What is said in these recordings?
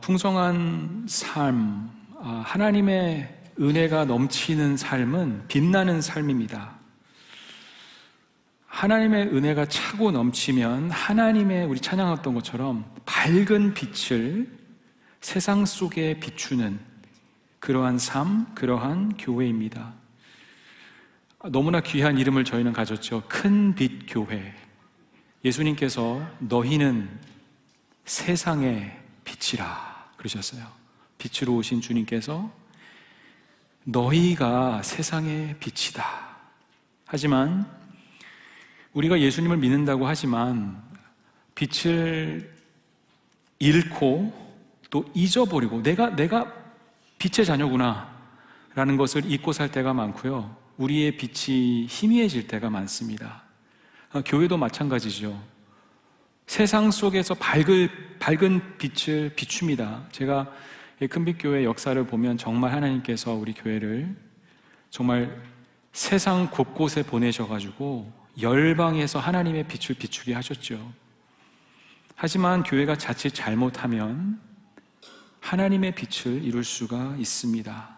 풍성한 삶, 하나님의 은혜가 넘치는 삶은 빛나는 삶입니다. 하나님의 은혜가 차고 넘치면 하나님의, 우리 찬양했던 것처럼 밝은 빛을 세상 속에 비추는 그러한 삶, 그러한 교회입니다. 너무나 귀한 이름을 저희는 가졌죠. 큰 빛 교회. 예수님께서 너희는 세상의 빛이라 그러셨어요. 빛으로 오신 주님께서 너희가 세상의 빛이다. 하지만 우리가 예수님을 믿는다고 하지만 빛을 잃고 또 잊어버리고 내가 빛의 자녀구나 라는 것을 잊고 살 때가 많고요, 우리의 빛이 희미해질 때가 많습니다. 교회도 마찬가지죠. 세상 속에서 밝은 빛을 비춥니다. 제가 큰빛교회 역사를 보면 정말 하나님께서 우리 교회를 정말 세상 곳곳에 보내셔가지고 열방에서 하나님의 빛을 비추게 하셨죠. 하지만 교회가 자칫 잘못하면 하나님의 빛을 이룰 수가 있습니다.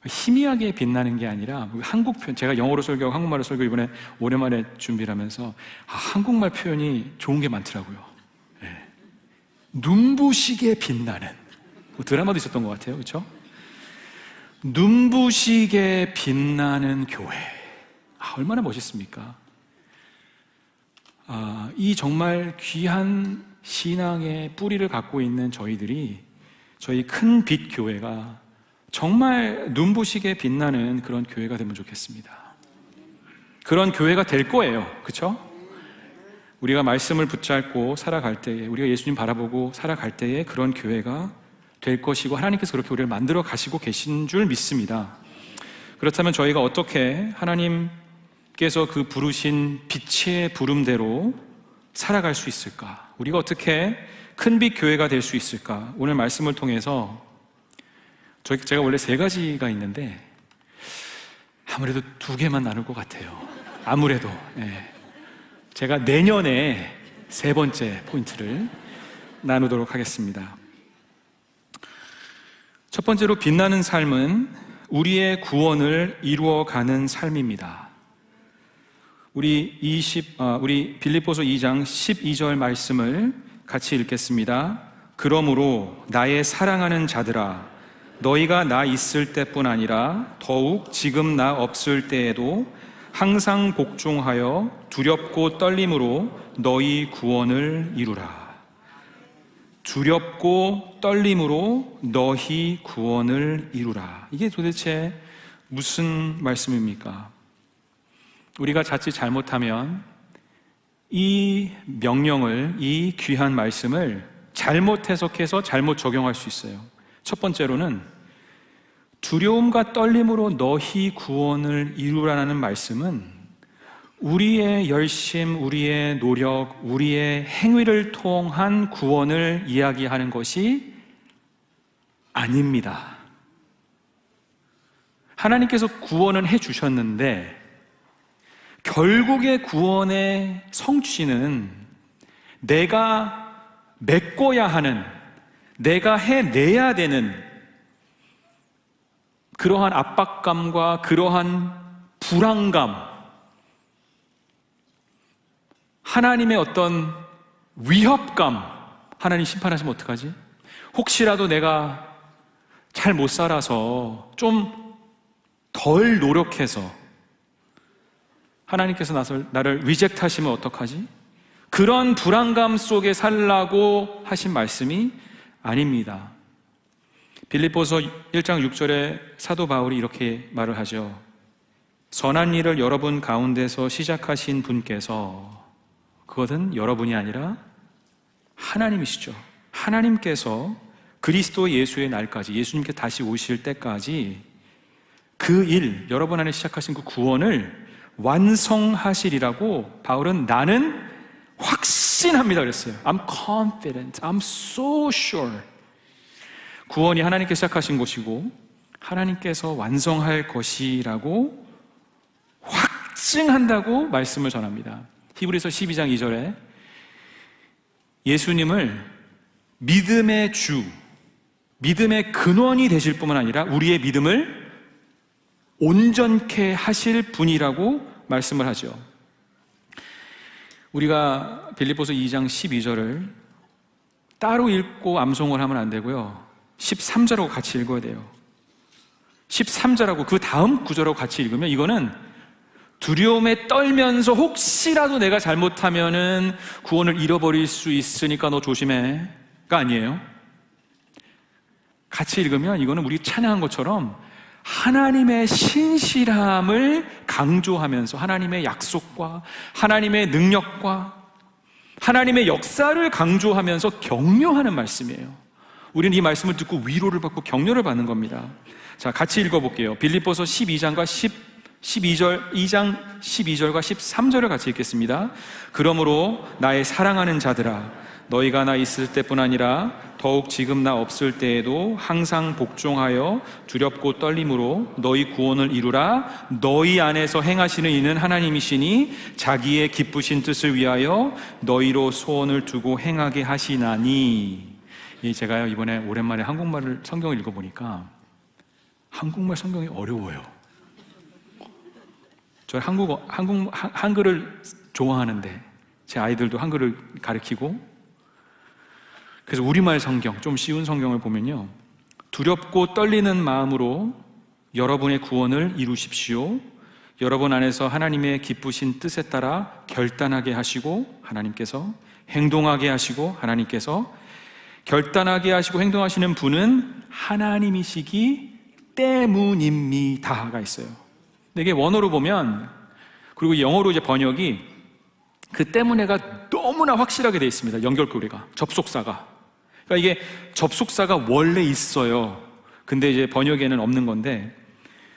희미하게 빛나는 게 아니라, 한국 표현, 제가 영어로 설교하고 한국말로 설교 이번에 오랜만에 준비를 하면서 한국말 표현이 좋은 게 많더라고요. 네. 눈부시게 빛나는, 드라마도 있었던 것 같아요. 그렇죠? 눈부시게 빛나는 교회. 얼마나 멋있습니까? 이 정말 귀한 신앙의 뿌리를 갖고 있는 저희들이, 저희 큰 빛 교회가 정말 눈부시게 빛나는 그런 교회가 되면 좋겠습니다. 그런 교회가 될 거예요. 그렇죠? 우리가 말씀을 붙잡고 살아갈 때에, 우리가 예수님 바라보고 살아갈 때에 그런 교회가 될 것이고, 하나님께서 그렇게 우리를 만들어 가시고 계신 줄 믿습니다. 그렇다면 저희가 어떻게 하나님께서 그 부르신 빛의 부름대로 살아갈 수 있을까? 우리가 어떻게 큰빛 교회가 될 수 있을까? 오늘 말씀을 통해서 제가 원래 3가지가 있는데 아무래도 2개만 나눌 것 같아요. 아무래도. 제가 내년에 3번째 포인트를 나누도록 하겠습니다. 첫 번째로, 빛나는 삶은 우리의 구원을 이루어가는 삶입니다. 우리 빌립보서 2장 12절 말씀을 같이 읽겠습니다. 그러므로 나의 사랑하는 자들아, 너희가 나 있을 때뿐 아니라 더욱 지금 나 없을 때에도 항상 복종하여 두렵고 떨림으로 너희 구원을 이루라. 두렵고 떨림으로 너희 구원을 이루라. 이게 도대체 무슨 말씀입니까? 우리가 자칫 잘못하면 이 명령을, 이 귀한 말씀을 잘못 해석해서 잘못 적용할 수 있어요. 첫 번째로는 두려움과 떨림으로 너희 구원을 이루라는 말씀은 우리의 열심, 우리의 노력, 우리의 행위를 통한 구원을 이야기하는 것이 아닙니다. 하나님께서 구원은 해주셨는데 결국의 구원의 성취는 내가 메꿔야 하는, 내가 해내야 되는 그러한 압박감과 그러한 불안감, 하나님의 어떤 위협감, 하나님 심판하시면 어떡하지? 혹시라도 내가 잘 못 살아서 좀 덜 노력해서 하나님께서 나를 리젝트 하시면 어떡하지? 그런 불안감 속에 살라고 하신 말씀이 아닙니다. 빌립보서 1장 6절에 사도 바울이 이렇게 말을 하죠. 선한 일을 여러분 가운데서 시작하신 분께서, 그것은 여러분이 아니라 하나님이시죠. 하나님께서 그리스도 예수의 날까지, 예수님께 다시 오실 때까지 그 일, 여러분 안에 시작하신 그 구원을 완성하시리라고 바울은 나는 확신합니다 그랬어요. I'm confident, I'm so sure. 구원이 하나님께서 시작하신 것이고 하나님께서 완성할 것이라고 확증한다고 말씀을 전합니다. 히브리서 12장 2절에 예수님을 믿음의 주, 믿음의 근원이 되실 뿐만 아니라 우리의 믿음을 온전케 하실 분이라고 말씀을 하죠. 우리가 빌립보서 2장 12절을 따로 읽고 암송을 하면 안 되고요, 13절하고 같이 읽어야 돼요. 13절하고 그 다음 구절하고 같이 읽으면 이거는 두려움에 떨면서 혹시라도 내가 잘못하면은 구원을 잃어버릴 수 있으니까 너 조심해가 아니에요. 같이 읽으면 이거는 우리 찬양한 것처럼 하나님의 신실함을 강조하면서 하나님의 약속과 하나님의 능력과 하나님의 역사를 강조하면서 격려하는 말씀이에요. 우리는 이 말씀을 듣고 위로를 받고 격려를 받는 겁니다. 자, 같이 읽어볼게요. 빌립보서 12장 12절과 13절을 같이 읽겠습니다. 그러므로 나의 사랑하는 자들아, 너희가 나 있을 때뿐 아니라 더욱 지금 나 없을 때에도 항상 복종하여 두렵고 떨림으로 너희 구원을 이루라. 너희 안에서 행하시는 이는 하나님이시니 자기의 기쁘신 뜻을 위하여 너희로 소원을 두고 행하게 하시나니. 제가요, 이번에 오랜만에 한국말을 성경을 읽어보니까 한국말 성경이 어려워요. 저 한글을 좋아하는데 제 아이들도 한글을 가르치고, 그래서 우리말 성경, 좀 쉬운 성경을 보면요, 두렵고 떨리는 마음으로 여러분의 구원을 이루십시오. 여러분 안에서 하나님의 기쁘신 뜻에 따라 결단하게 하시고 하나님께서, 행동하게 하시고 하나님께서, 결단하게 하시고 행동하시는 분은 하나님이시기 때문입니다가 있어요. 근데 이게 원어로 보면, 그리고 영어로 이제 번역이 그 때문에가 너무나 확실하게 되어 있습니다. 연결고리가, 접속사가. 그러니까 이게 접속사가 원래 있어요. 근데 이제 번역에는 없는 건데,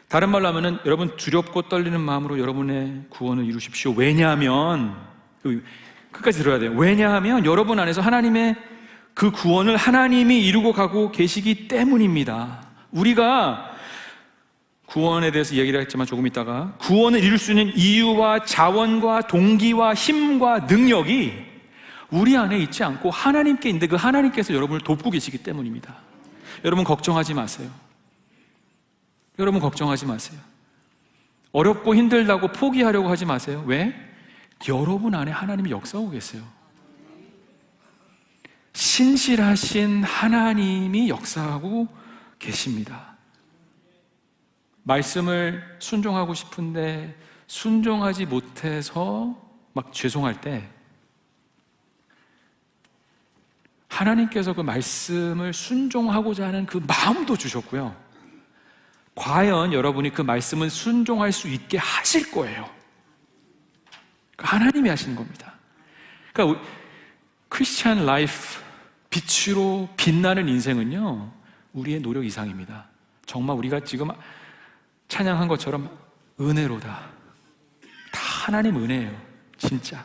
다른 말로 하면은 여러분 두렵고 떨리는 마음으로 여러분의 구원을 이루십시오. 왜냐하면, 끝까지 들어야 돼요. 왜냐하면 여러분 안에서 하나님의 그 구원을 하나님이 이루고 가고 계시기 때문입니다. 우리가 구원에 대해서 얘기를 했지만 조금 있다가, 구원을 이룰 수 있는 이유와 자원과 동기와 힘과 능력이 우리 안에 있지 않고 하나님께 있는데, 그 하나님께서 여러분을 돕고 계시기 때문입니다. 여러분 걱정하지 마세요. 여러분 걱정하지 마세요. 어렵고 힘들다고 포기하려고 하지 마세요. 왜? 여러분 안에 하나님이 역사하고 계세요. 신실하신 하나님이 역사하고 계십니다. 말씀을 순종하고 싶은데 순종하지 못해서 막 죄송할 때, 하나님께서 그 말씀을 순종하고자 하는 그 마음도 주셨고요, 과연 여러분이 그 말씀을 순종할 수 있게 하실 거예요. 하나님이 하시는 겁니다. 그러니까 크리스찬 라이프, 빛으로 빛나는 인생은요, 우리의 노력 이상입니다. 정말 우리가 지금 찬양한 것처럼 은혜로다. 다 하나님 은혜예요. 진짜.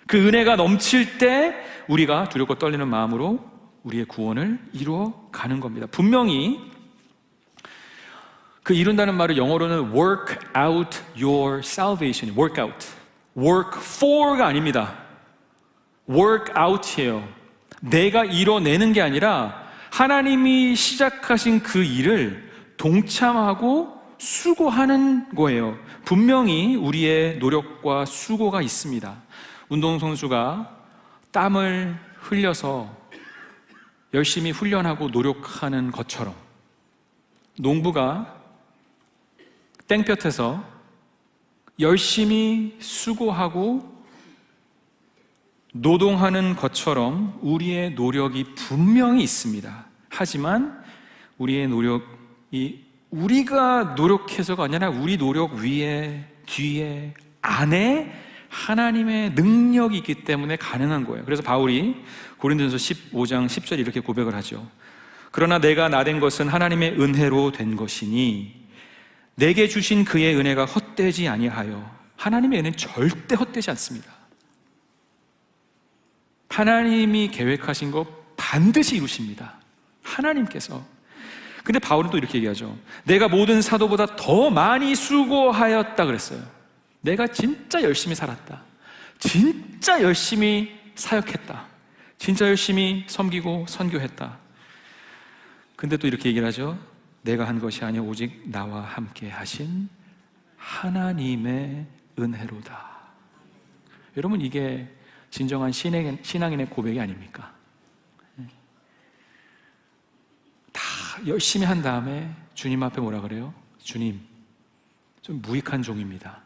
그 은혜가 넘칠 때 우리가 두렵고 떨리는 마음으로 우리의 구원을 이루어 가는 겁니다. 분명히 그 이룬다는 말을 영어로는 work out your salvation, work out. work for가 아닙니다. work out이에요. 내가 이뤄내는 게 아니라 하나님이 시작하신 그 일을 동참하고 수고하는 거예요. 분명히 우리의 노력과 수고가 있습니다. 운동선수가 땀을 흘려서 열심히 훈련하고 노력하는 것처럼, 농부가 땡볕에서 열심히 수고하고 노동하는 것처럼 우리의 노력이 분명히 있습니다. 하지만 우리의 노력이 우리가 노력해서가 아니라 우리 노력 위에, 뒤에, 안에 하나님의 능력이 있기 때문에 가능한 거예요. 그래서 바울이 고린도전서 15장 10절에 이렇게 고백을 하죠. 그러나 내가 나된 것은 하나님의 은혜로 된 것이니 내게 주신 그의 은혜가 헛되지 아니하여. 하나님의 은혜는 절대 헛되지 않습니다. 하나님이 계획하신 것 반드시 이루십니다. 하나님께서. 근데 바울은 또 이렇게 얘기하죠. 내가 모든 사도보다 더 많이 수고하였다 그랬어요. 내가 진짜 열심히 살았다. 진짜 열심히 사역했다. 진짜 열심히 섬기고 선교했다. 근데 또 이렇게 얘기를 하죠. 내가 한 것이 아니라 오직 나와 함께 하신 하나님의 은혜로다. 여러분, 이게 진정한 신앙인의 고백이 아닙니까? 다 열심히 한 다음에 주님 앞에 뭐라 그래요? 주님, 좀 무익한 종입니다.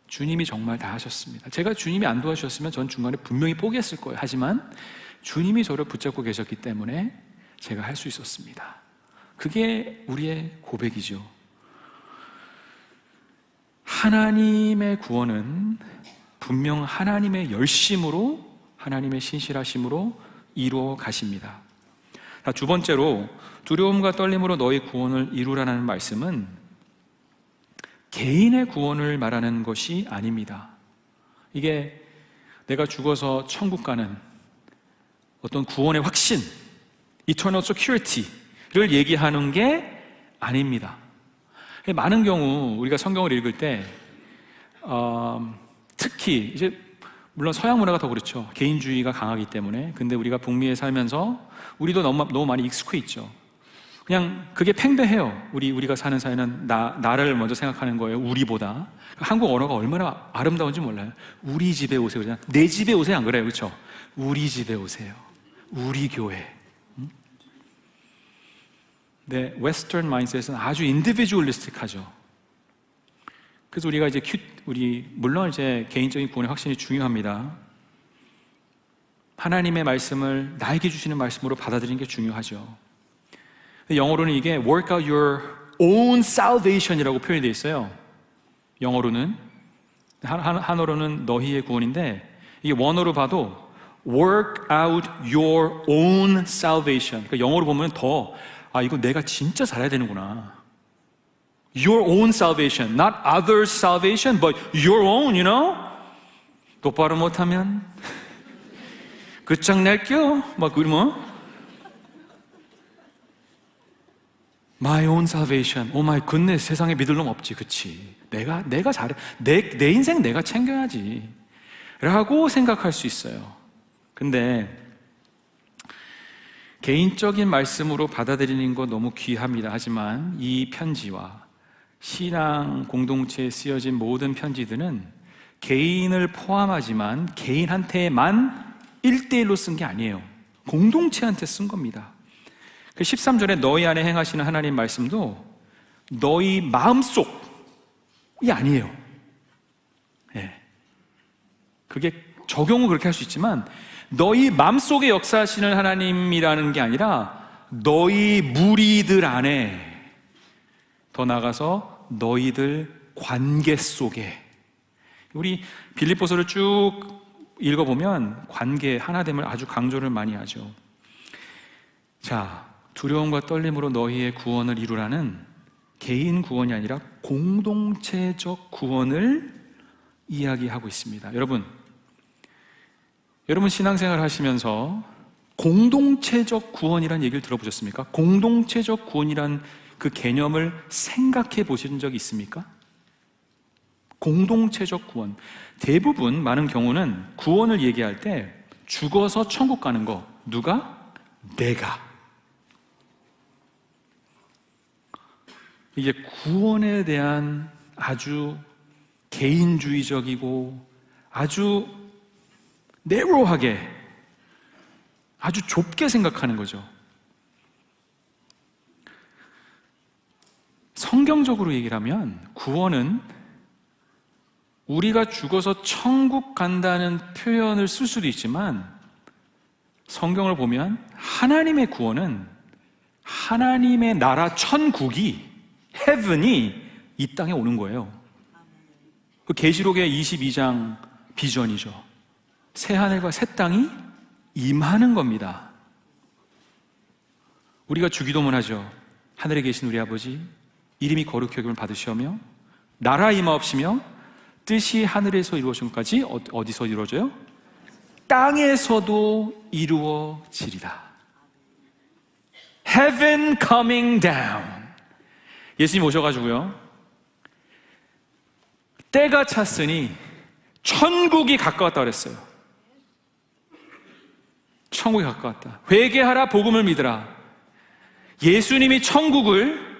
주님이 정말 다 하셨습니다. 제가 주님이 안 도와주셨으면 전 중간에 분명히 포기했을 거예요. 하지만 주님이 저를 붙잡고 계셨기 때문에 제가 할 수 있었습니다. 그게 우리의 고백이죠. 하나님의 구원은 분명 하나님의 열심으로, 하나님의 신실하심으로 이루어 가십니다. 두 번째로, 두려움과 떨림으로 너희 구원을 이루라는 말씀은 개인의 구원을 말하는 것이 아닙니다. 이게 내가 죽어서 천국 가는 어떤 구원의 확신, Eternal Security를 얘기하는 게 아닙니다. 많은 경우 우리가 성경을 읽을 때 특히 이제 물론 서양 문화가 더 그렇죠. 개인주의가 강하기 때문에. 근데 우리가 북미에 살면서 우리도 너무 많이 익숙해 있죠. 그냥 그게 팽배해요. 우리가 사는 사회는 나를 먼저 생각하는 거예요. 우리보다. 한국 언어가 얼마나 아름다운지 몰라요. 우리 집에 오세요. 그냥 내 집에 오세요. 안 그래요? 그렇죠? 우리 집에 오세요. 우리 교회. 네, 웨스턴 마인드셋은 아주 인디비주얼리스틱하죠. 그래서 우리가 이제 물론 이제 개인적인 구원의 확신이 중요합니다. 하나님의 말씀을 나에게 주시는 말씀으로 받아들이는 게 중요하죠. 영어로는 이게 work out your own salvation이라고 표현이 되어 있어요. 영어로는. 한어로는 너희의 구원인데 이게 원어로 봐도 work out your own salvation. 그러니까 영어로 보면 더 이거 내가 진짜 잘해야 되는구나. Your own salvation, not others' salvation, but your own, you know? 똑바로 못하면 끝장낼게요. 막 그러면 My own salvation. Oh my goodness, 세상에 믿을 놈 없지, 그치? 내가 잘해. 내 인생 내가 챙겨야지. 라고 생각할 수 있어요. 근데 개인적인 말씀으로 받아들이는 거 너무 귀합니다. 하지만 이 편지와 신앙 공동체에 쓰여진 모든 편지들은 개인을 포함하지만 개인한테만 1대1로 쓴 게 아니에요. 공동체한테 쓴 겁니다. 그 13절에 너희 안에 행하시는 하나님 말씀도 너희 마음속이 아니에요. 네. 그게 적용은 그렇게 할 수 있지만 너희 마음속에 역사하시는 하나님이라는 게 아니라 너희 무리들 안에, 더 나아가서 너희들 관계 속에. 우리 빌립보서를 쭉 읽어보면 관계, 하나됨을 아주 강조를 많이 하죠. 자, 두려움과 떨림으로 너희의 구원을 이루라는 개인 구원이 아니라 공동체적 구원을 이야기하고 있습니다. 여러분 신앙생활 하시면서 공동체적 구원이라는 얘기를 들어보셨습니까? 공동체적 구원이란 그 개념을 생각해 보신 적 있습니까? 공동체적 구원. 대부분 많은 경우는 구원을 얘기할 때 죽어서 천국 가는 거. 누가? 내가. 이게 구원에 대한 아주 개인주의적이고 아주 내로하게, 아주 좁게 생각하는 거죠. 성경적으로 얘기를 하면 구원은 우리가 죽어서 천국 간다는 표현을 쓸 수도 있지만 성경을 보면 하나님의 구원은 하나님의 나라 천국이, heaven이 이 땅에 오는 거예요. 그 계시록의 22장 비전이죠. 새 하늘과 새 땅이 임하는 겁니다. 우리가 주기도문 하죠. 하늘에 계신 우리 아버지, 이름이 거룩히 여김을 받으시오며 나라 임하옵시며 뜻이 하늘에서 이루어진 것까지 어디서 이루어져요? 땅에서도 이루어지리다. Heaven coming down. 예수님 오셔가지고요, 때가 찼으니 천국이 가까웠다 그랬어요. 천국에 가까웠다. 회개하라, 복음을 믿으라. 예수님이 천국을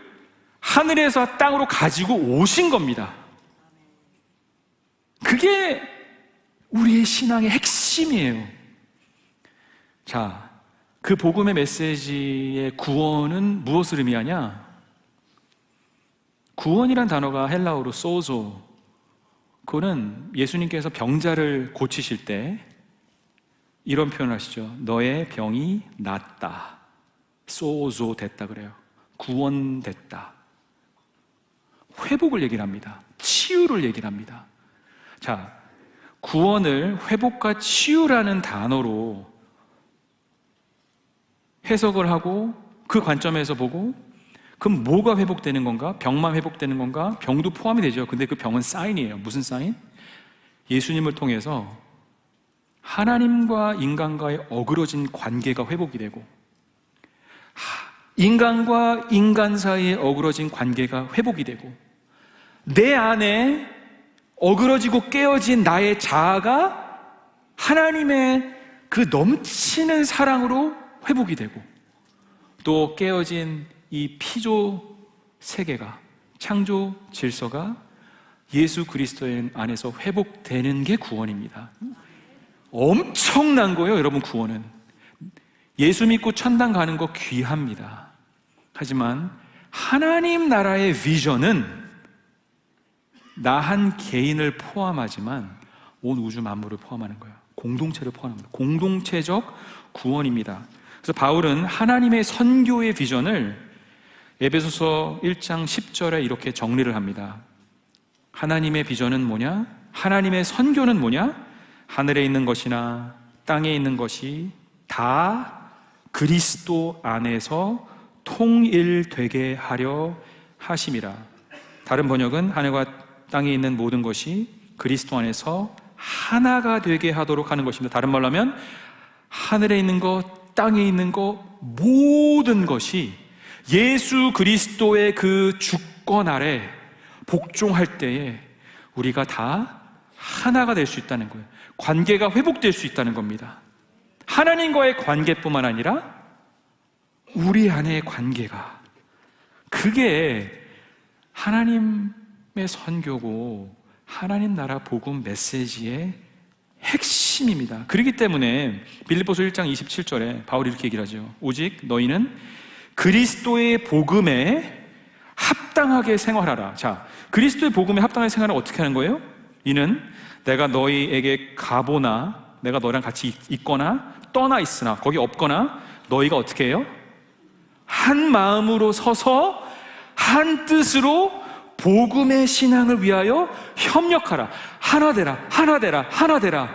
하늘에서 땅으로 가지고 오신 겁니다. 그게 우리의 신앙의 핵심이에요. 자, 그 복음의 메시지의 구원은 무엇을 의미하냐? 구원이란 단어가 헬라어로 소조, 그거는 예수님께서 병자를 고치실 때 이런 표현을 하시죠. 너의 병이 낫다. 소조 됐다 그래요. 구원됐다. 회복을 얘기를 합니다. 치유를 얘기를 합니다. 자, 구원을 회복과 치유라는 단어로 해석을 하고 그 관점에서 보고 그럼 뭐가 회복되는 건가? 병만 회복되는 건가? 병도 포함이 되죠. 근데 그 병은 사인이에요. 무슨 사인? 예수님을 통해서 하나님과 인간과의 어그러진 관계가 회복이 되고 인간과 인간 사이의 어그러진 관계가 회복이 되고 내 안에 어그러지고 깨어진 나의 자아가 하나님의 그 넘치는 사랑으로 회복이 되고 또 깨어진 이 피조 세계가 창조 질서가 예수 그리스도의 안에서 회복되는 게 구원입니다. 엄청난 거예요, 여러분. 구원은 예수 믿고 천당 가는 거 귀합니다. 하지만 하나님 나라의 비전은 나 한 개인을 포함하지만 온 우주 만물을 포함하는 거예요. 공동체를 포함합니다. 공동체적 구원입니다. 그래서 바울은 하나님의 선교의 비전을 에베소서 1장 10절에 이렇게 정리를 합니다. 하나님의 비전은 뭐냐? 하나님의 선교는 뭐냐? 하늘에 있는 것이나 땅에 있는 것이 다 그리스도 안에서 통일되게 하려 하심이라. 다른 번역은 하늘과 땅에 있는 모든 것이 그리스도 안에서 하나가 되게 하도록 하는 것입니다. 다른 말로 하면 하늘에 있는 것, 땅에 있는 것, 모든 것이 예수 그리스도의 그 주권 아래 복종할 때에 우리가 다 하나가 될 수 있다는 거예요. 관계가 회복될 수 있다는 겁니다. 하나님과의 관계뿐만 아니라 우리 안의 관계가, 그게 하나님의 선교고 하나님 나라 복음 메시지의 핵심입니다. 그렇기 때문에 빌립보서 1장 27절에 바울이 이렇게 얘기를 하죠. 오직 너희는 그리스도의 복음에 합당하게 생활하라. 자, 그리스도의 복음에 합당하게 생활을 어떻게 하는 거예요? 이는 내가 너희에게 가보나, 내가 너랑 같이 있거나 떠나 있으나, 거기 없거나, 너희가 어떻게 해요? 한 마음으로 서서 한 뜻으로 복음의 신앙을 위하여 협력하라. 하나 되라, 하나 되라, 하나 되라.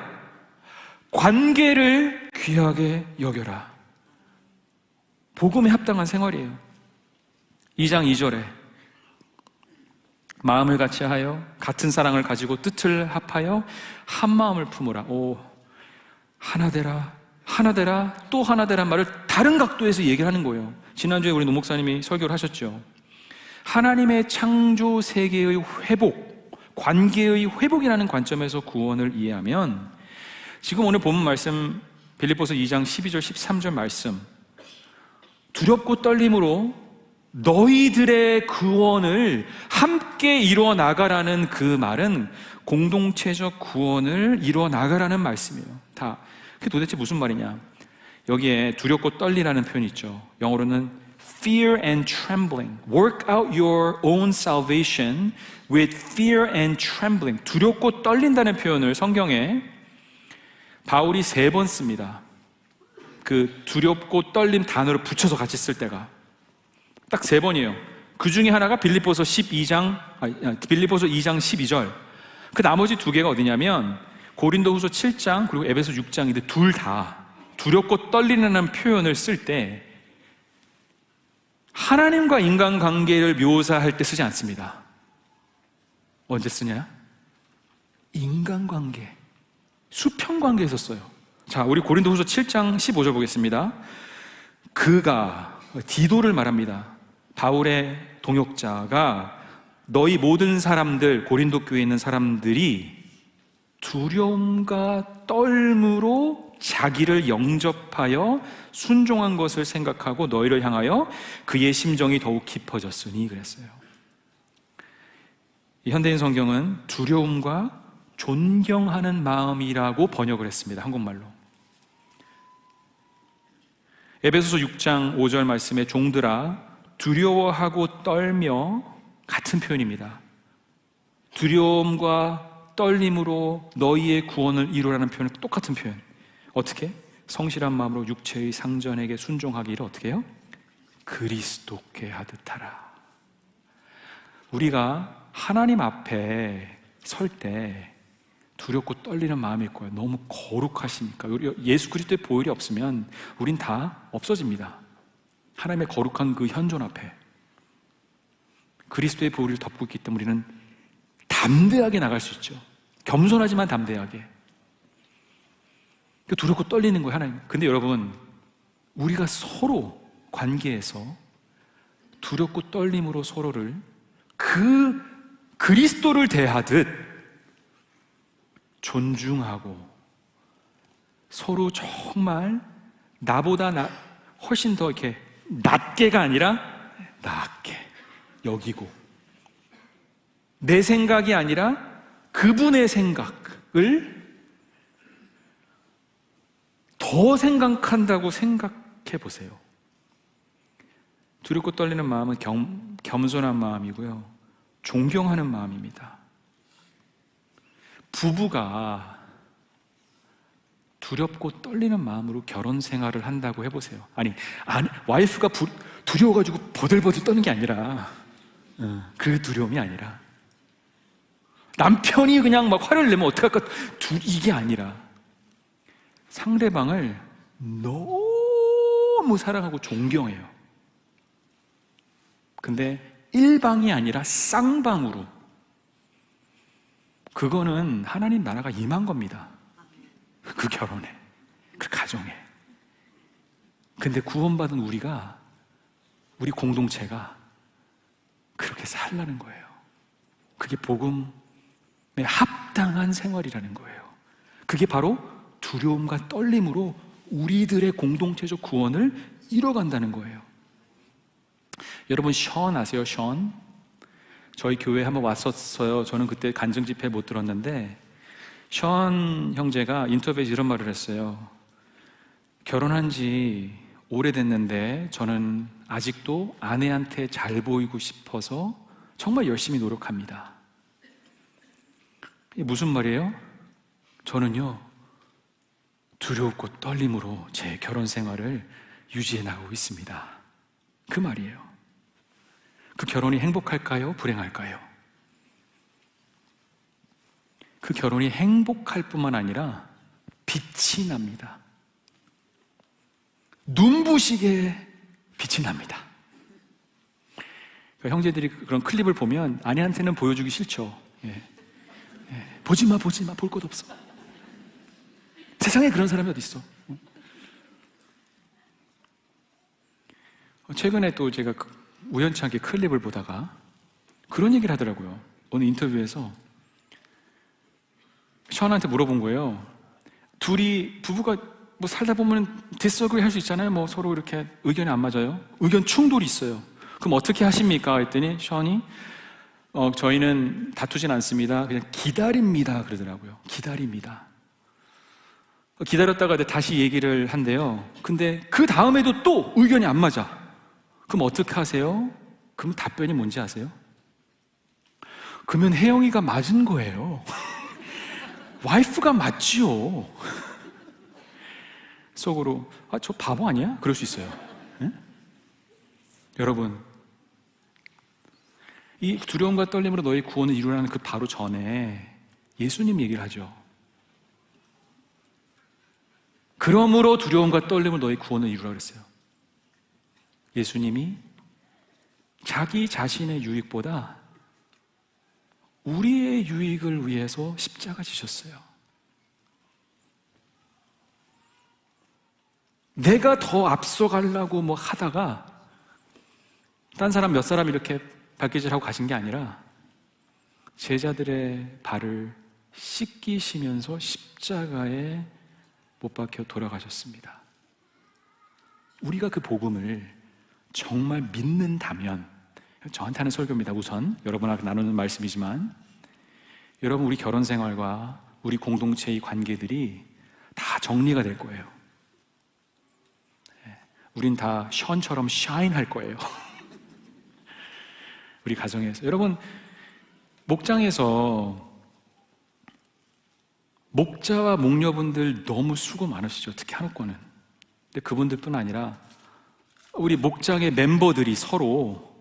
관계를 귀하게 여겨라. 복음에 합당한 생활이에요. 2장 2절에 마음을 같이 하여 같은 사랑을 가지고 뜻을 합하여 한 마음을 품으라. 오, 하나 되라, 하나 되라, 또 하나 되란 말을 다른 각도에서 얘기하는 거예요. 지난주에 우리 노 목사님이 설교를 하셨죠. 하나님의 창조 세계의 회복, 관계의 회복이라는 관점에서 구원을 이해하면 지금 오늘 본문 말씀 빌립보서 2장 12절 13절 말씀, 두렵고 떨림으로 너희들의 구원을 함께 이루어 나가라는 그 말은 공동체적 구원을 이루어 나가라는 말씀이에요. 다. 그게 도대체 무슨 말이냐? 여기에 두렵고 떨리라는 표현이 있죠. 영어로는 fear and trembling. Work out your own salvation with fear and trembling. 두렵고 떨린다는 표현을 성경에 바울이 3번 씁니다. 그 두렵고 떨림 단어를 붙여서 같이 쓸 때가 딱 3번이에요. 그 중에 하나가 빌립보서 2장 12절. 그 나머지 2개가 어디냐면 고린도후서 7장 그리고 에베소 6장인데 둘 다 두렵고 떨리는 표현을 쓸 때 하나님과 인간관계를 묘사할 때 쓰지 않습니다. 언제 쓰냐? 인간관계, 수평관계에서 써요. 자, 우리 고린도후서 7장 15절 보겠습니다. 그가, 디도를 말합니다. 바울의 동역자가 너희 모든 사람들, 고린도 교회에 있는 사람들이 두려움과 떨므로 자기를 영접하여 순종한 것을 생각하고 너희를 향하여 그의 심정이 더욱 깊어졌으니 그랬어요. 이 현대인 성경은 두려움과 존경하는 마음이라고 번역을 했습니다. 한국말로. 에베소서 6장 5절 말씀에 종들아 두려워하고 떨며 같은 표현입니다. 두려움과 떨림으로 너희의 구원을 이루라는 표현은 똑같은 표현. 어떻게? 성실한 마음으로 육체의 상전에게 순종하기를 어떻게 해요? 그리스도께 하듯 하라. 우리가 하나님 앞에 설 때 두렵고 떨리는 마음이 있고요. 너무 거룩하시니까. 예수 그리스도의 보혈이 없으면 우린 다 없어집니다. 하나님의 거룩한 그 현존 앞에 그리스도의 보혈을 덮고 있기 때문에 우리는 담대하게 나갈 수 있죠. 겸손하지만 담대하게. 두렵고 떨리는 거예요, 하나님. 근데 여러분, 우리가 서로 관계에서 두렵고 떨림으로 서로를 그 그리스도를 대하듯 존중하고 서로 정말 나보다 훨씬 더 이렇게 낮게가 아니라 낮게 여기고 내 생각이 아니라 그분의 생각을 더 생각한다고 생각해 보세요. 두렵고 떨리는 마음은 겸손한 마음이고요. 존경하는 마음입니다. 부부가 두렵고 떨리는 마음으로 결혼 생활을 한다고 해보세요. 아니 와이프가 두려워가지고 버들버들 떠는 게 아니라 그 두려움이 아니라 남편이 그냥 막 화를 내면 어떡할까 이게 아니라 상대방을 너무 사랑하고 존경해요. 근데 일방이 아니라 쌍방으로. 그거는 하나님 나라가 임한 겁니다. 그 결혼에, 그 가정에. 근데 구원받은 우리 공동체가 그렇게 살라는 거예요. 그게 복음에 합당한 생활이라는 거예요. 그게 바로 두려움과 떨림으로 우리들의 공동체적 구원을 이뤄간다는 거예요. 여러분 션 아세요? 션? 저희 교회에 한번 왔었어요. 저는 그때 간증 집회 못 들었는데 션 형제가 인터뷰에서 이런 말을 했어요. 결혼한 지 오래됐는데 저는 아직도 아내한테 잘 보이고 싶어서 정말 열심히 노력합니다. 이게 무슨 말이에요? 저는요 두렵고 떨림으로 제 결혼 생활을 유지해 나가고 있습니다. 그 말이에요. 그 결혼이 행복할까요? 불행할까요? 그 결혼이 행복할 뿐만 아니라 빛이 납니다. 눈부시게 빛이 납니다. 그러니까 형제들이 그런 클립을 보면 아내한테는 보여주기 싫죠. 보지 마, 볼 것 없어. 세상에 그런 사람이 어디 있어? 최근에 또 제가 우연찮게 클립을 보다가 그런 얘기를 하더라고요. 어느 인터뷰에서 션한테 물어본 거예요. 부부가 뭐 살다 보면 디스어그리 할 수 있잖아요. 뭐 서로 이렇게 의견이 안 맞아요. 의견 충돌이 있어요. 그럼 어떻게 하십니까? 했더니 션이 저희는 다투진 않습니다. 그냥 기다립니다. 그러더라고요. 기다립니다. 기다렸다가 다시 얘기를 한대요. 근데 그 다음에도 또 의견이 안 맞아. 그럼 어떻게 하세요? 그럼 답변이 뭔지 아세요? 그러면 혜영이가 맞은 거예요. 와이프가 맞지요. 속으로 저 바보 아니야? 그럴 수 있어요. 응? 여러분 이 두려움과 떨림으로 너희 구원을 이루라는 그 바로 전에 예수님 얘기를 하죠. 그러므로 두려움과 떨림으로 너희 구원을 이루라 그랬어요. 예수님이 자기 자신의 유익보다 우리의 유익을 위해서 십자가 지셨어요. 내가 더 앞서가려고 뭐 하다가 딴 사람 몇 사람 이렇게 발길질하고 가신 게 아니라 제자들의 발을 씻기시면서 십자가에 못 박혀 돌아가셨습니다. 우리가 그 복음을 정말 믿는다면, 저한테 하는 설교입니다. 우선 여러분하고 나누는 말씀이지만, 여러분 우리 결혼 생활과 우리 공동체의 관계들이 다 정리가 될 거예요. 우린 다 션처럼 샤인할 거예요. 우리 가정에서. 여러분, 목장에서 목자와 목녀분들 너무 수고 많으시죠. 특히 한옥권은. 근데 그분들뿐 아니라 우리 목장의 멤버들이 서로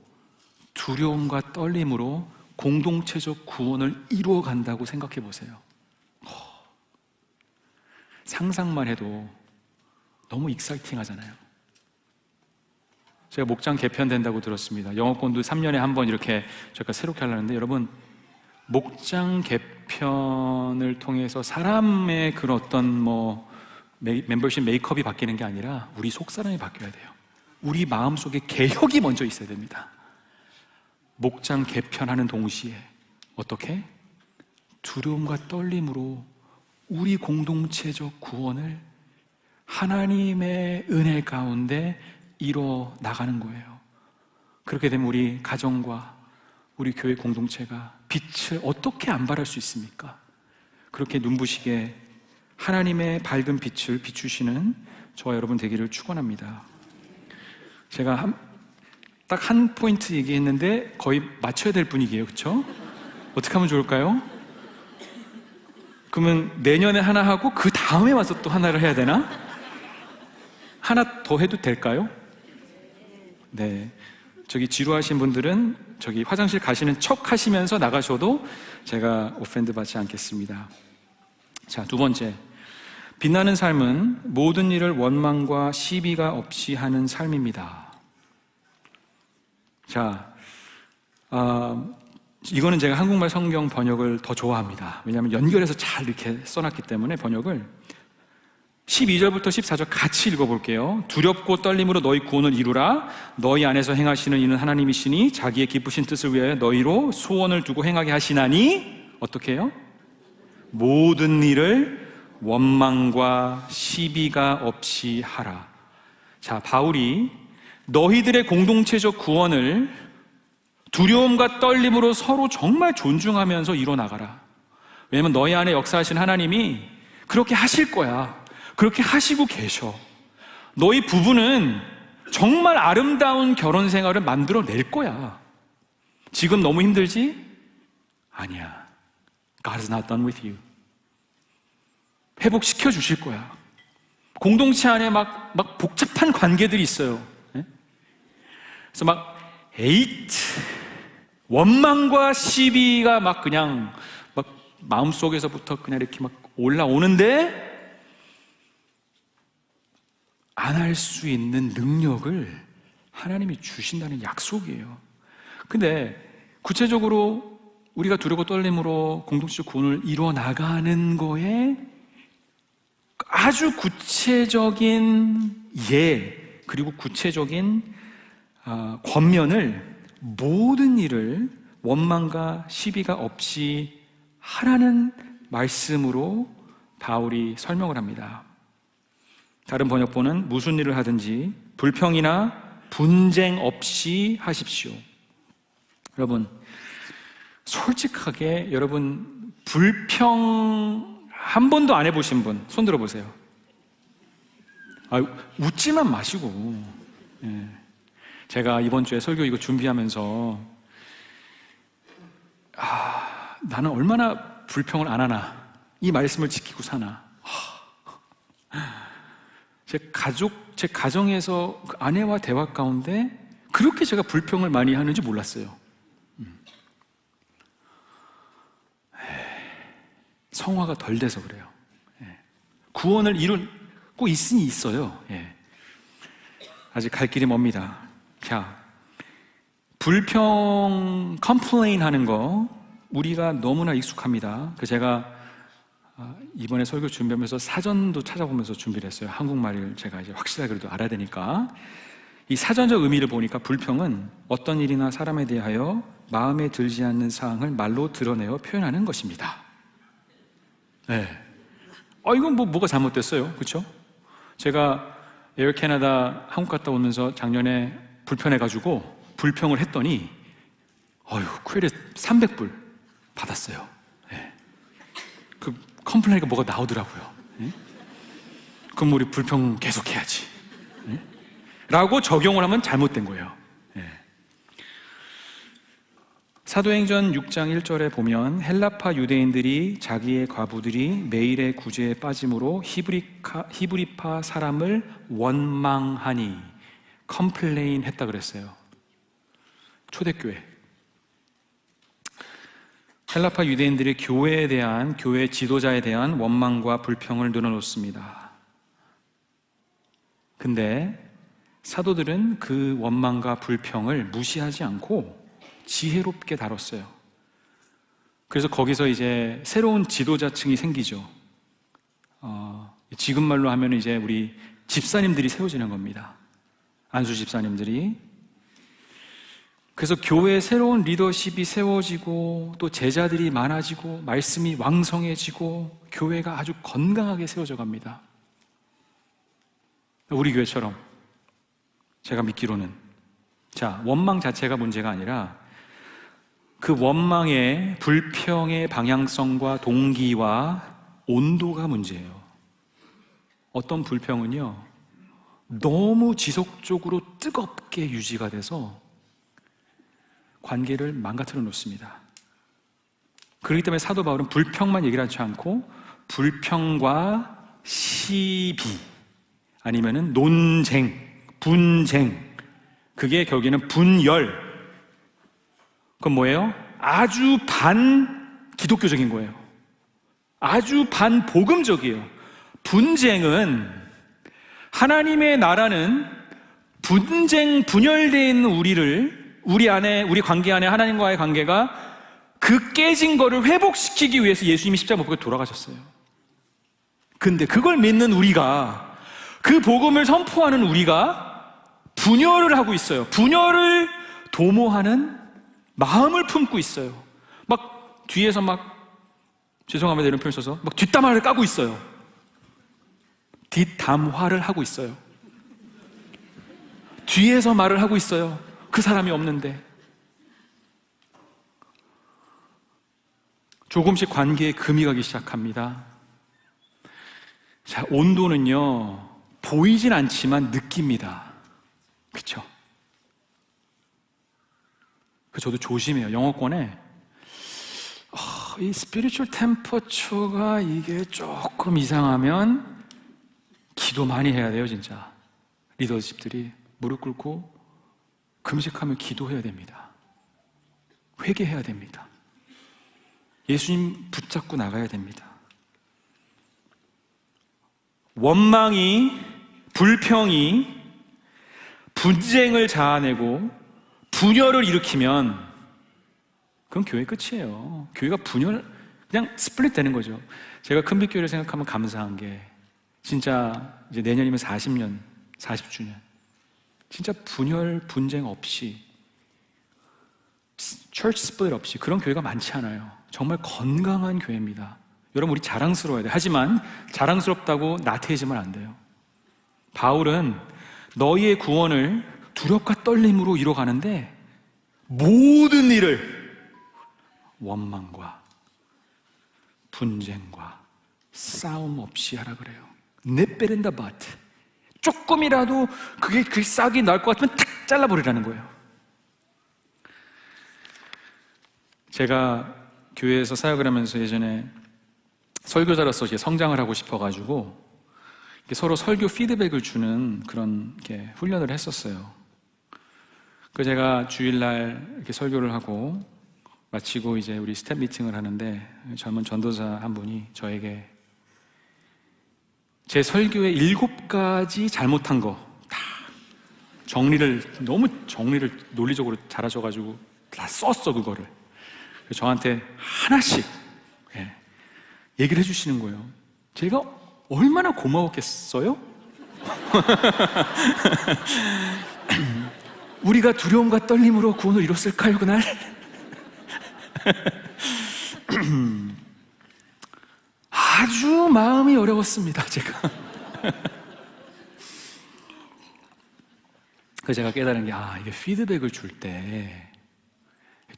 두려움과 떨림으로 공동체적 구원을 이루어 간다고 생각해 보세요. 상상만 해도 너무 익사이팅 하잖아요. 제가 목장 개편된다고 들었습니다. 영어권도 3년에 한 번 이렇게 저희가 새롭게 하려는데, 여러분, 목장 개편을 통해서 사람의 그런 어떤 멤버십 메이크업이 바뀌는 게 아니라 우리 속사람이 바뀌어야 돼요. 우리 마음속에 개혁이 먼저 있어야 됩니다. 목장 개편하는 동시에 어떻게? 두려움과 떨림으로 우리 공동체적 구원을 하나님의 은혜 가운데 이루어 나가는 거예요. 그렇게 되면 우리 가정과 우리 교회 공동체가 빛을 어떻게 안 발할 수 있습니까? 그렇게 눈부시게 하나님의 밝은 빛을 비추시는 저와 여러분 되기를 축원합니다. 제가 딱 한 포인트 얘기했는데 거의 맞춰야 될 분위기예요. 그렇죠? 어떻게 하면 좋을까요? 그러면 내년에 하나 하고 그 다음에 와서 또 하나를 해야 되나? 하나 더 해도 될까요? 네. 저기 지루하신 분들은 저기 화장실 가시는 척 하시면서 나가셔도 제가 오펜드 받지 않겠습니다. 자, 두 번째. 빛나는 삶은 모든 일을 원망과 시비가 없이 하는 삶입니다. 자, 이거는 제가 한국말 성경 번역을 더 좋아합니다. 왜냐하면 연결해서 잘 이렇게 써놨기 때문에 번역을 12절부터 14절 같이 읽어볼게요. 두렵고 떨림으로 너희 구원을 이루라. 너희 안에서 행하시는 이는 하나님이시니 자기의 기쁘신 뜻을 위하여 너희로 소원을 두고 행하게 하시나니 어떻게 해요? 모든 일을 원망과 시비가 없이 하라. 자, 바울이 너희들의 공동체적 구원을 두려움과 떨림으로 서로 정말 존중하면서 이뤄나가라. 왜냐면 너희 안에 역사하신 하나님이 그렇게 하실 거야. 그렇게 하시고 계셔. 너희 부부는 정말 아름다운 결혼 생활을 만들어낼 거야. 지금 너무 힘들지? 아니야. God is not done with you. 회복시켜 주실 거야. 공동체 안에 막 복잡한 관계들이 있어요. 그래서 막 원망과 시비가 막 그냥 막 마음속에서부터 그냥 이렇게 막 올라오는데 안 할 수 있는 능력을 하나님이 주신다는 약속이에요. 근데 구체적으로 우리가 두렵고 떨림으로 공동체적 구원을 이루어 나가는 거에 아주 구체적인 그리고 구체적인 권면을 모든 일을 원망과 시비가 없이 하라는 말씀으로 바울이 설명을 합니다. 다른 번역본은 무슨 일을 하든지 불평이나 분쟁 없이 하십시오. 여러분, 솔직하게 여러분 불평 한 번도 안 해보신 분 손 들어보세요. 웃지만 마시고. 제가 이번 주에 설교 이거 준비하면서 나는 얼마나 불평을 안 하나, 이 말씀을 지키고 사나. 제 가정에서 아내와 대화 가운데 그렇게 제가 불평을 많이 하는지 몰랐어요. 성화가 덜 돼서 그래요. 구원을 이루고 있으니 있어요. 아직 갈 길이 멉니다. 자, 불평, 컴플레인 하는 거 우리가 너무나 익숙합니다. 제가 이번에 설교 준비하면서 사전도 찾아보면서 준비를 했어요. 한국말을 제가 이제 확실하게 그래도 알아야 되니까. 이 사전적 의미를 보니까 불평은 어떤 일이나 사람에 대하여 마음에 들지 않는 사항을 말로 드러내어 표현하는 것입니다. 이건 뭐가 잘못됐어요. 그렇죠? 제가 에어 캐나다 한국 갔다 오면서 작년에 불편해가지고 불평을 했더니 퀘리에 300불 받았어요. 네. 그 컴플레인가 뭐가 나오더라고요. 네? 그럼 우리 불평 계속해야지. 네? 라고 적용을 하면 잘못된 거예요. 네. 사도행전 6장 1절에 보면 헬라파 유대인들이 자기의 과부들이 매일의 구제에 빠짐으로 히브리파 사람을 원망하니 컴플레인 했다 그랬어요. 초대교회. 헬라파 유대인들이 교회에 대한, 교회 지도자에 대한 원망과 불평을 늘어놓습니다. 근데 사도들은 그 원망과 불평을 무시하지 않고 지혜롭게 다뤘어요. 그래서 거기서 이제 새로운 지도자층이 생기죠. 지금 말로 하면 이제 우리 집사님들이 세워지는 겁니다. 안수 집사님들이. 그래서 교회에 새로운 리더십이 세워지고 또 제자들이 많아지고 말씀이 왕성해지고 교회가 아주 건강하게 세워져 갑니다. 우리 교회처럼 제가 믿기로는 원망 자체가 문제가 아니라 그 원망의 불평의 방향성과 동기와 온도가 문제예요. 어떤 불평은요, 너무 지속적으로 뜨겁게 유지가 돼서 관계를 망가뜨려 놓습니다. 그렇기 때문에 사도 바울은 불평만 얘기를 하지 않고 불평과 시비 아니면은 논쟁, 분쟁, 그게 결국에는 분열, 그건 뭐예요? 아주 반 기독교적인 거예요. 아주 반 복음적이에요. 분쟁은, 하나님의 나라는 분쟁, 분열되어 있는 우리 관계 안에 하나님과의 관계가 그 깨진 거를 회복시키기 위해서 예수님이 십자가 못 박혀 돌아가셨어요. 근데 그걸 믿는 우리가, 그 복음을 선포하는 우리가 분열을 하고 있어요. 분열을 도모하는 마음을 품고 있어요. 막 뒤에서 죄송합니다 이런 표현 써서 뒷담화를 까고 있어요. 뒷담화를 하고 있어요. 뒤에서 말을 하고 있어요. 그 사람이 없는데. 조금씩 관계에 금이 가기 시작합니다. 온도는요, 보이진 않지만 느낍니다. 그쵸? 저도 조심해요. 영어권에 이 스피리추얼 템퍼처가 이게 조금 이상하면 기도 많이 해야 돼요. 진짜 리더십들이 무릎 꿇고 금식하며 기도해야 됩니다. 회개해야 됩니다. 예수님 붙잡고 나가야 됩니다. 원망이, 불평이 분쟁을 자아내고 분열을 일으키면 그건 교회 끝이에요. 교회가 그냥 스플릿 되는 거죠. 제가 큰빛교회를 생각하면 감사한 게, 진짜 이제 내년이면 40주년. 진짜 분열, 분쟁 없이, church split 없이 그런 교회가 많지 않아요. 정말 건강한 교회입니다. 여러분, 우리 자랑스러워야 돼요. 하지만 자랑스럽다고 나태해지면 안 돼요. 바울은 너희의 구원을 두렵과 떨림으로 이뤄가는데 모든 일을 원망과 분쟁과 싸움 없이 하라 그래요. nip it in the bud. 조금이라도 그게 그 싹이 날 것 같으면 탁 잘라버리라는 거예요. 제가 교회에서 사역을 하면서 예전에 설교자로서 이제 성장을 하고 싶어가지고 서로 설교 피드백을 주는 그런 훈련을 했었어요. 그래서 제가 주일날 이렇게 설교를 하고 마치고 이제 우리 스텝 미팅을 하는데 젊은 전도사 한 분이 저에게 제 설교의 7가지 잘못한 거 다 너무 정리를 논리적으로 잘하셔가지고 다 썼어, 그거를. 그래서 저한테 하나씩 얘기를 해주시는 거예요. 제가 얼마나 고마웠겠어요? 우리가 두려움과 떨림으로 구원을 이뤘을까요, 그날? 아주 마음이 어려웠습니다, 제가. 그래서 제가 깨달은 게, 이게 피드백을 줄 때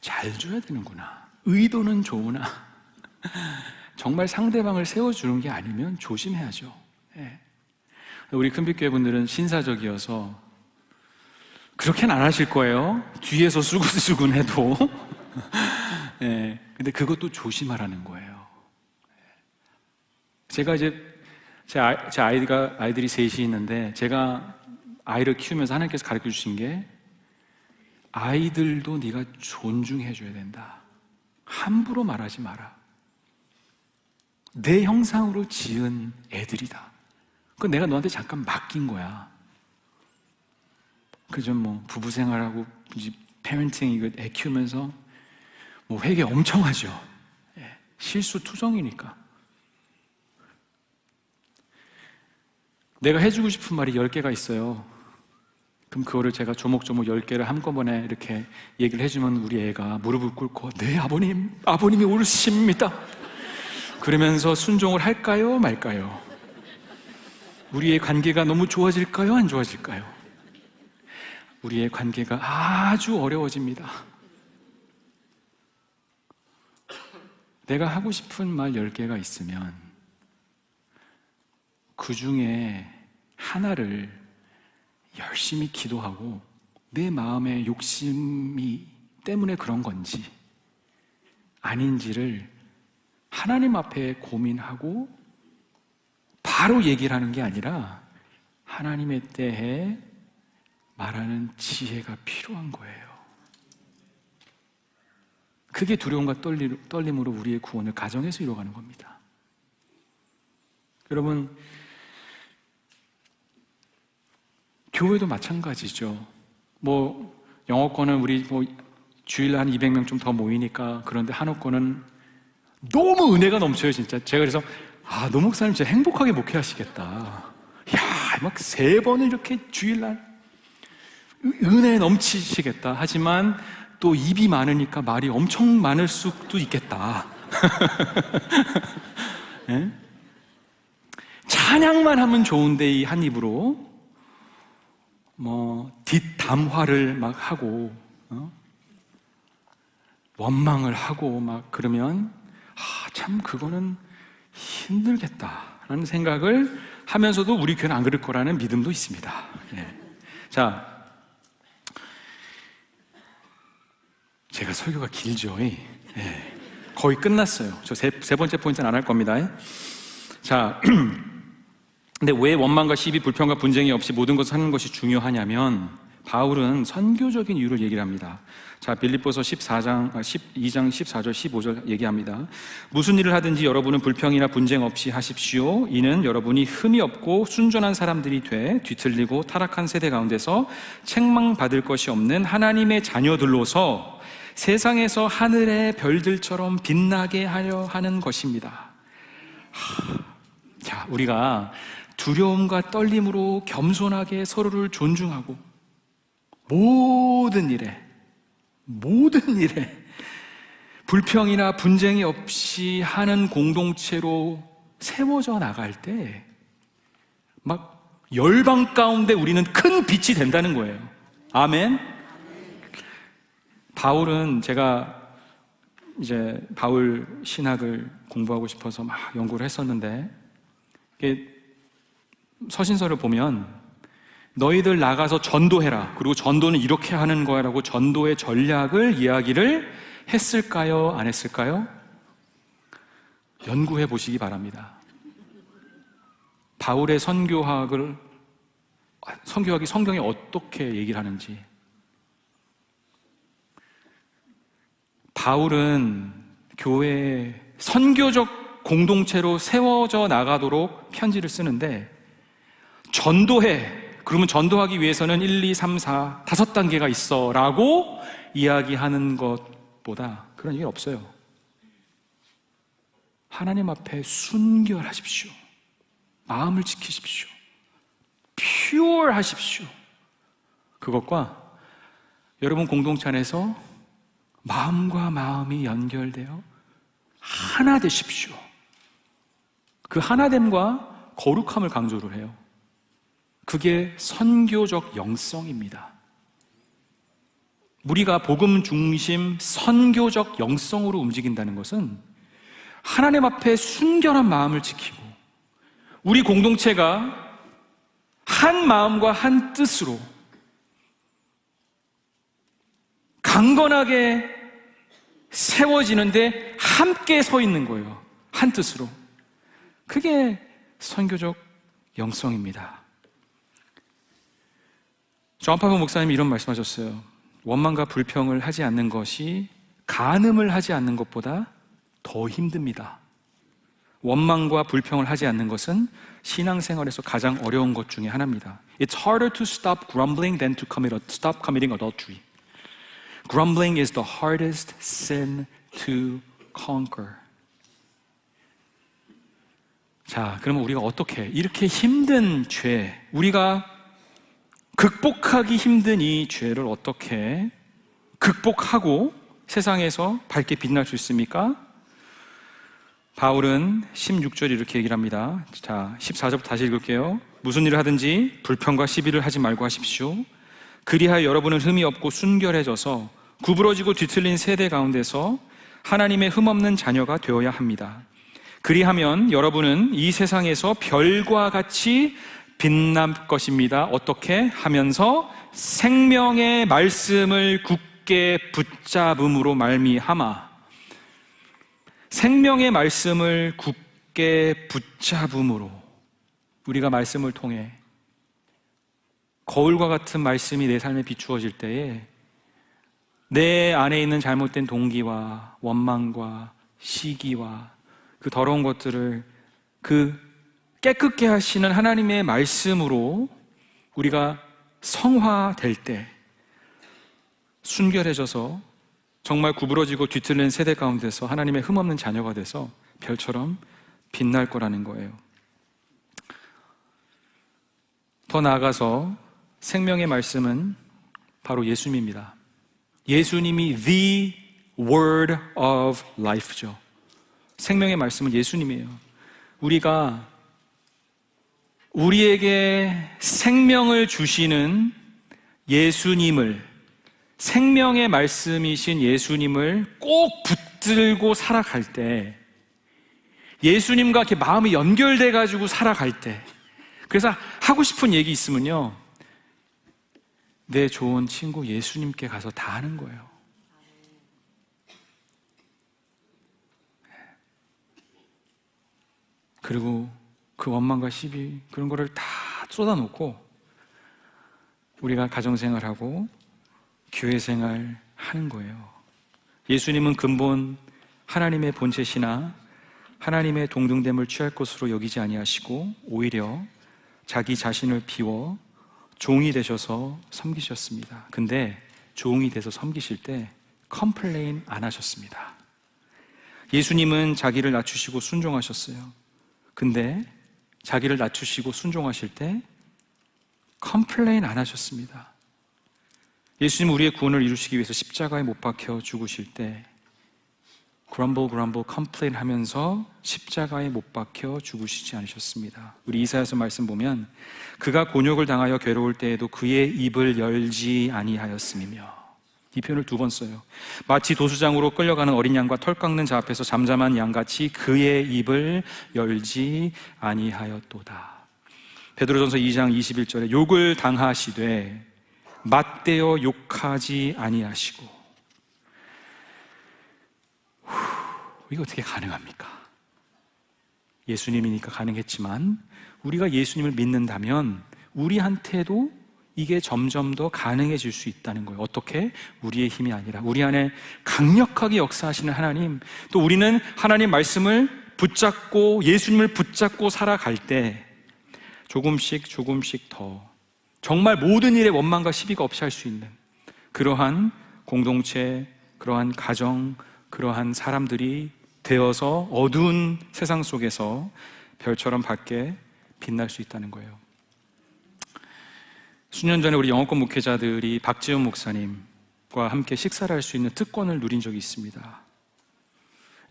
잘 줘야 되는구나. 의도는 좋으나 정말 상대방을 세워주는 게 아니면 조심해야죠. 예. 우리 큰빛교회 분들은 신사적이어서 그렇게는 안 하실 거예요. 뒤에서 수근수근 해도. 예. 근데 그것도 조심하라는 거예요. 제가 이제 제 아이들이 셋이 있는데, 제가 아이를 키우면서 하나님께서 가르쳐 주신 게, 아이들도 네가 존중해 줘야 된다. 함부로 말하지 마라. 내 형상으로 지은 애들이다. 그건 내가 너한테 잠깐 맡긴 거야. 그죠? 뭐 부부 생활하고 패ren팅 이거 애 키우면서 뭐 회개 엄청 하죠. 예, 실수 투정이니까. 내가 해주고 싶은 말이 10개가 있어요. 그럼 그거를 제가 조목조목 10개를 한꺼번에 이렇게 얘기를 해주면 우리 애가 무릎을 꿇고, 네, 아버님이 옳으십니다. 그러면서 순종을 할까요, 말까요? 우리의 관계가 너무 좋아질까요, 안 좋아질까요? 우리의 관계가 아주 어려워집니다. 내가 하고 싶은 말 10개가 있으면 그 중에 하나를 열심히 기도하고, 내 마음의 욕심이 때문에 그런 건지 아닌지를 하나님 앞에 고민하고 바로 얘기를 하는 게 아니라 하나님의 때에 말하는 지혜가 필요한 거예요. 그게 두려움과 떨림으로 우리의 구원을 가정에서 이루어가는 겁니다. 여러분, 교회도 마찬가지죠. 뭐 영어권은 우리 뭐 주일에 한 200명 좀 더 모이니까. 그런데 한옥권은 너무 은혜가 넘쳐요, 진짜. 제가 그래서 노 목사님 진짜 행복하게 목회하시겠다. 야, 막 3번을 이렇게 주일날 은혜 넘치시겠다. 하지만 또 입이 많으니까 말이 엄청 많을 수도 있겠다. 네? 찬양만 하면 좋은데 이 한 입으로 뒷담화를 막 하고, 원망을 하고 막 그러면, 참 그거는 힘들겠다라는 생각을 하면서도 우리 교회는 안 그럴 거라는 믿음도 있습니다. 예. 자, 제가 설교가 길죠. 예. 거의 끝났어요. 저 세 번째 포인트는 안 할 겁니다. 자, 근데 왜 원망과 시비, 불평과 분쟁이 없이 모든 것을 하는 것이 중요하냐면, 바울은 선교적인 이유를 얘기를 합니다. 자, 빌립보서 12장 14절 15절 얘기합니다. 무슨 일을 하든지 여러분은 불평이나 분쟁 없이 하십시오. 이는 여러분이 흠이 없고 순전한 사람들이 돼 뒤틀리고 타락한 세대 가운데서 책망받을 것이 없는 하나님의 자녀들로서 세상에서 하늘의 별들처럼 빛나게 하려 하는 것입니다. 자, 우리가 두려움과 떨림으로 겸손하게 서로를 존중하고 모든 일에 불평이나 분쟁이 없이 하는 공동체로 세워져 나갈 때 막 열방 가운데 우리는 큰 빛이 된다는 거예요. 아멘. 바울은, 제가 이제 바울 신학을 공부하고 싶어서 막 연구를 했었는데, 서신서를 보면 너희들 나가서 전도해라, 그리고 전도는 이렇게 하는 거야 라고 전도의 전략을 이야기를 했을까요? 안 했을까요? 연구해 보시기 바랍니다. 바울의 선교학이 성경에 어떻게 얘기를 하는지. 바울은 교회에 선교적 공동체로 세워져 나가도록 편지를 쓰는데, 전도해, 그러면 전도하기 위해서는 1, 2, 3, 4, 5단계가 있어 라고 이야기하는 것보다 그런 얘기 없어요. 하나님 앞에 순결하십시오. 마음을 지키십시오. pure 하십시오. 그것과 여러분 공동체 안에서 마음과 마음이 연결되어 하나 되십시오. 그 하나됨과 거룩함을 강조를 해요. 그게 선교적 영성입니다. 우리가 복음 중심 선교적 영성으로 움직인다는 것은 하나님 앞에 순결한 마음을 지키고 우리 공동체가 한 마음과 한 뜻으로 강건하게 세워지는데 함께 서 있는 거예요. 한 뜻으로. 그게 선교적 영성입니다. 존 파버 목사님이 이런 말씀하셨어요. 원망과 불평을 하지 않는 것이 간음을 하지 않는 것보다 더 힘듭니다. 원망과 불평을 하지 않는 것은 신앙생활에서 가장 어려운 것 중에 하나입니다. It's harder to stop grumbling than to stop committing adultery. Grumbling is the hardest sin to conquer. 자, 그러면 우리가 어떻게 이렇게 힘든 죄, 우리가 극복하기 힘든 이 죄를 어떻게 극복하고 세상에서 밝게 빛날 수 있습니까? 바울은 16절 이렇게 얘기를 합니다. 자, 14절부터 다시 읽을게요. 무슨 일을 하든지 불평과 시비를 하지 말고 하십시오. 그리하여 여러분은 흠이 없고 순결해져서 구부러지고 뒤틀린 세대 가운데서 하나님의 흠없는 자녀가 되어야 합니다. 그리하면 여러분은 이 세상에서 별과 같이 빛날 것입니다. 어떻게 하면서 생명의 말씀을 굳게 붙잡음으로 말미암아. 생명의 말씀을 굳게 붙잡음으로 우리가 말씀을 통해 거울과 같은 말씀이 내 삶에 비추어질 때에 내 안에 있는 잘못된 동기와 원망과 시기와 그 더러운 것들을 그 깨끗게 하시는 하나님의 말씀으로 우리가 성화될 때 순결해져서 정말 구부러지고 뒤틀린 세대 가운데서 하나님의 흠없는 자녀가 돼서 별처럼 빛날 거라는 거예요. 더 나아가서 생명의 말씀은 바로 예수님입니다. 예수님이 the word of life죠. 생명의 말씀은 예수님이에요. 우리가 우리에게 생명을 주시는 예수님을, 생명의 말씀이신 예수님을 꼭 붙들고 살아갈 때, 예수님과 이렇게 마음이 연결돼 가지고 살아갈 때, 그래서 하고 싶은 얘기 있으면요, 내 좋은 친구 예수님께 가서 다 하는 거예요. 그리고 그 원망과 시비 그런 거를 다 쏟아놓고 우리가 가정생활하고 교회생활 하는 거예요. 예수님은 근본 하나님의 본체시나 하나님의 동등됨을 취할 것으로 여기지 아니하시고 오히려 자기 자신을 비워 종이 되셔서 섬기셨습니다. 근데 종이 돼서 섬기실 때 컴플레인 안 하셨습니다. 예수님은 자기를 낮추시고 순종하셨어요. 근데 자기를 낮추시고 순종하실 때 컴플레인 안 하셨습니다. 예수님 우리의 구원을 이루시기 위해서 십자가에 못 박혀 죽으실 때 grumble, complain 하면서 십자가에 못 박혀 죽으시지 않으셨습니다. 우리 이사야서 말씀 보면 그가 곤욕을 당하여 괴로울 때에도 그의 입을 열지 아니하였음이며, 이 표현을 2번 써요. 마치 도수장으로 끌려가는 어린 양과 털 깎는 자 앞에서 잠잠한 양같이 그의 입을 열지 아니하였도다. 베드로전서 2장 21절에 욕을 당하시되 맞대어 욕하지 아니하시고. 이거 어떻게 가능합니까? 예수님이니까 가능했지만 우리가 예수님을 믿는다면 우리한테도 이게 점점 더 가능해질 수 있다는 거예요. 어떻게? 우리의 힘이 아니라 우리 안에 강력하게 역사하시는 하나님, 또 우리는 하나님 말씀을 붙잡고 예수님을 붙잡고 살아갈 때 조금씩 더 정말 모든 일에 원망과 시비가 없이 할 수 있는 그러한 공동체, 그러한 가정, 그러한 사람들이 되어서 어두운 세상 속에서 별처럼 밝게 빛날 수 있다는 거예요. 수년 전에 우리 영어권 목회자들이 박지훈 목사님과 함께 식사를 할 수 있는 특권을 누린 적이 있습니다.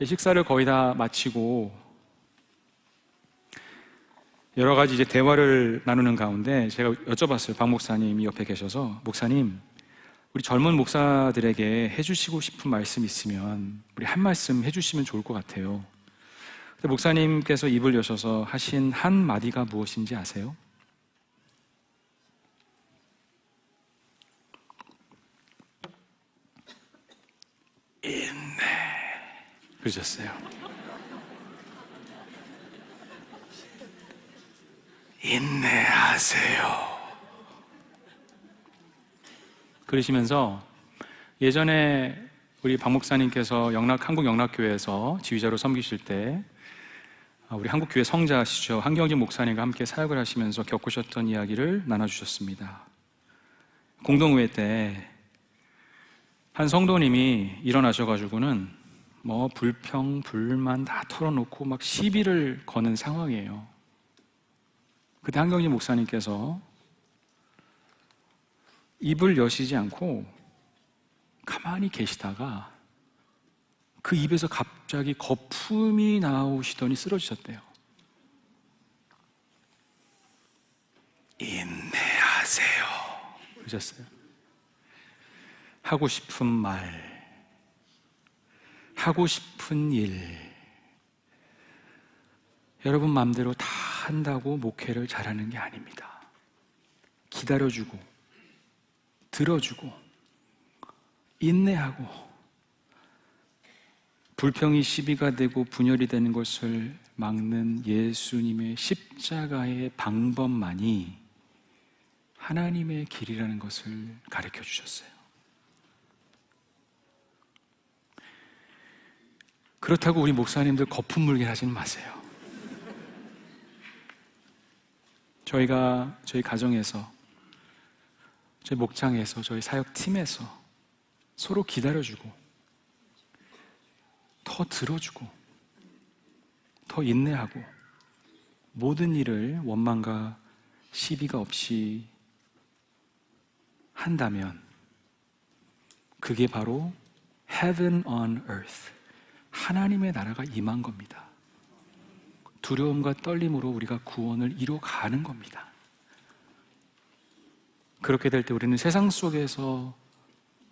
식사를 거의 다 마치고 여러 가지 이제 대화를 나누는 가운데 제가 여쭤봤어요. 박 목사님이 옆에 계셔서, 목사님, 우리 젊은 목사들에게 해주시고 싶은 말씀 있으면 우리 한 말씀 해주시면 좋을 것 같아요. 근데 목사님께서 입을 여셔서 하신 한 마디가 무엇인지 아세요? 인내, 그러셨어요. 인내하세요. 그러시면서 예전에 우리 박 목사님께서 한국영락교회에서 지휘자로 섬기실 때 우리 한국교회 성자시죠, 한경진 목사님과 함께 사역을 하시면서 겪으셨던 이야기를 나눠주셨습니다. 공동회의 때 한 성도님이 일어나셔가지고는 불평, 불만 다 털어놓고 막 시비를 거는 상황이에요. 그때 한경진 목사님께서 입을 여시지 않고 가만히 계시다가 그 입에서 갑자기 거품이 나오시더니 쓰러지셨대요. 인내하세요, 그러셨어요. 하고 싶은 말, 하고 싶은 일, 여러분 마음대로 다 한다고 목회를 잘하는 게 아닙니다. 기다려주고, 들어주고, 인내하고, 불평이 시비가 되고 분열이 되는 것을 막는 예수님의 십자가의 방법만이 하나님의 길이라는 것을 가르쳐 주셨어요. 그렇다고 우리 목사님들 거품 물게 하지는 마세요. 저희가 저희 가정에서, 저희 목장에서, 저희 사역팀에서 서로 기다려주고, 더 들어주고, 더 인내하고, 모든 일을 원망과 시비가 없이 한다면 그게 바로 Heaven on Earth, 하나님의 나라가 임한 겁니다. 두려움과 떨림으로 우리가 구원을 이뤄가는 겁니다. 그렇게 될 때 우리는 세상 속에서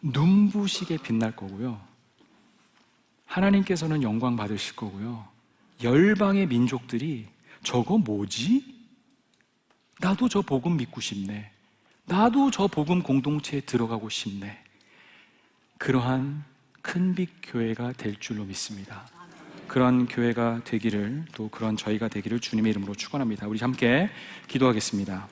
눈부시게 빛날 거고요, 하나님께서는 영광 받으실 거고요, 열방의 민족들이 저거 뭐지? 나도 저 복음 믿고 싶네, 나도 저 복음 공동체에 들어가고 싶네, 그러한 큰빛 교회가 될 줄로 믿습니다. 그런 교회가 되기를, 또 그런 저희가 되기를 주님의 이름으로 축원합니다. 우리 함께 기도하겠습니다.